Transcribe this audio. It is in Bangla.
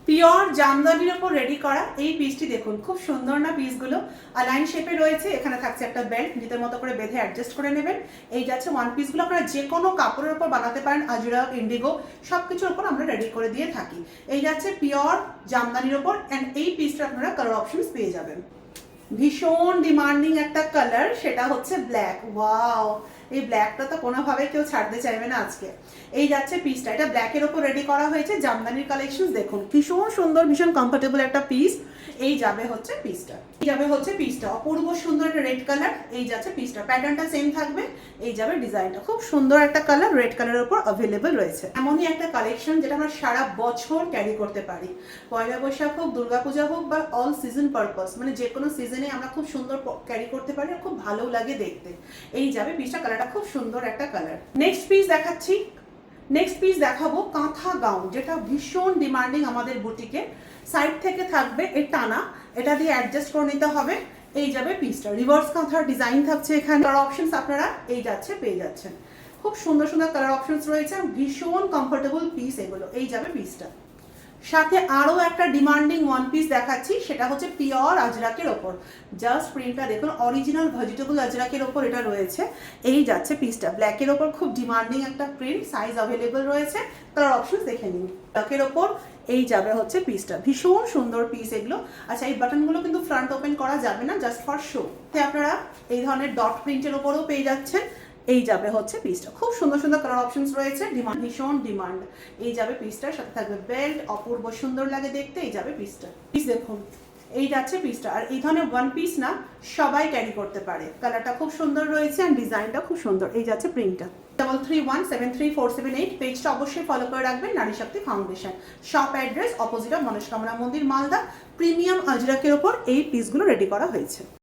পিওর জামদানির উপর রেডি করা এই পিসটি দেখুন, খুব সুন্দর না পিসগুলো। আলাইন শেপে রয়েছে, এখানে থাকছে একটা বেল্ট, নিজের মতো করে বেঁধে অ্যাডজাস্ট করে নেবেন। এই যাচ্ছে ওয়ান পিসগুলো, আপনারা যে কোনো কাপড়ের উপর বানাতে পারেন, আজরাক, ইন্ডিগো সব কিছুর উপর আমরা রেডি করে দিয়ে থাকি। এই যাচ্ছে পিওর জামদানির উপর, অ্যান্ড এই পিসটা আপনারা কালার অপশনস পেয়ে যাবেন। ভীষণ ডিমান্ডিং একটা কালার, সেটা হচ্ছে ব্ল্যাক। ওয়াও, এই ব্ল্যাকটা তো কোনোভাবে কেউ ছাড়তে চাইবে না আজকে। এই যাচ্ছে পিসটা, এটা ব্ল্যাকের ওপর রেডি করা হয়েছে। জামদানির কালেকশন দেখুন, ভীষণ সুন্দর, ভীষণ কমফোর্টেবল একটা পিস। এই যাবে হচ্ছে পিসটা, এই যাবে হচ্ছে পিসটা, অপূর্ব সুন্দর একটা রেড কালার। এই যাচ্ছে পিসটা, প্যাটার্নটা সেম থাকবে। এই যাবে ডিজাইনটা, খুব সুন্দর একটা কালার, রেড কালারের উপর অ্যাভেলেবল রয়েছে। এমনই একটা কালেকশন যেটা আমরা সারা বছর ক্যারি করতে পারি। পয়লা বৈশাখ হোক, দুর্গাপূজা হোক, বা অল সিজন পারপাস, মানে যে কোনো সিজনে আমরা খুব সুন্দর ক্যারি করতে পারি আর খুব ভালো লাগে দেখতে। এই যাবে পিসটা, কালারটা খুব সুন্দর একটা কালার। নেক্সট পিস দেখাচ্ছি, নেক্সট পিস দেখাবো কাঁথা গাউন, যেটা ভীষণ ডিমান্ডিং আমাদের বুটিকে। সাইড থেকে থাকবে এর টানা, এটা দিয়ে অ্যাডজাস্ট করে নিতে হবে। এই যাবে পিসটা, রিভার্স কাঁথার ডিজাইন থাকছে এখানে। কালার অপশনস আপনারা এই যাচ্ছে পেয়ে যাচ্ছেন, খুব সুন্দর সুন্দর কালার অপশনস রয়েছে, ভীষণ কমফোর্টেবল পিস এগুলো। এই যাবে পিসটা, সাথে আরও একটা ডিমান্ডিং ওয়ান পিস দেখাচ্ছি, সেটা হচ্ছে পিওর আজরাকের ওপর। জাস্ট প্রিন্টটা দেখুন, অরিজিনাল ভেজিটেবল আজরাকের ওপর এটা রয়েছে। এই যাচ্ছে পিসটা, ব্ল্যাকের ওপর খুব ডিমান্ডিং একটা প্রিন্ট, সাইজ অ্যাভেলেবল রয়েছে, কালার অপশন দেখে নিন। ব্ল্যাকের ওপর এই যাবে হচ্ছে পিসটা, ভীষণ সুন্দর পিস এগুলো। আচ্ছা, এই বাটনগুলো কিন্তু ফ্রন্ট ওপেন করা যাবে না, জাস্ট ফর শো। আপনারা এই ধরনের ডট প্রিন্টের ওপরেও পেয়ে যাচ্ছেন। এই যাবে হচ্ছে পিসটা, খুব সুন্দর সুন্দর কালার অপশনস রয়েছে, ডিমান্ড, ভীষণ ডিমান্ড। এই যাবে পিসটার সাথে থাকবে বেল্ট, অপূর্ব সুন্দর লাগে দেখতে। এই যাবে পিসটা, পিস দেখুন, এই যাচ্ছে পিসটা। আর এই ধরনের ওয়ান পিস না সবাই ক্যারি করতে পারে, কালারটা খুব সুন্দর রয়েছে আর ডিজাইনটা খুব সুন্দর। এই যাচ্ছে প্রিন্টটা। 33173478 পেজটা অবশ্যই ফলো করে রাখবেন, Nari Shakti foundation. Shop address opposite of Manaskamana মন্দির, মালদা। প্রিমিয়াম আজরাকের ওপর এই পিসগুলো রেডি করা হয়েছে।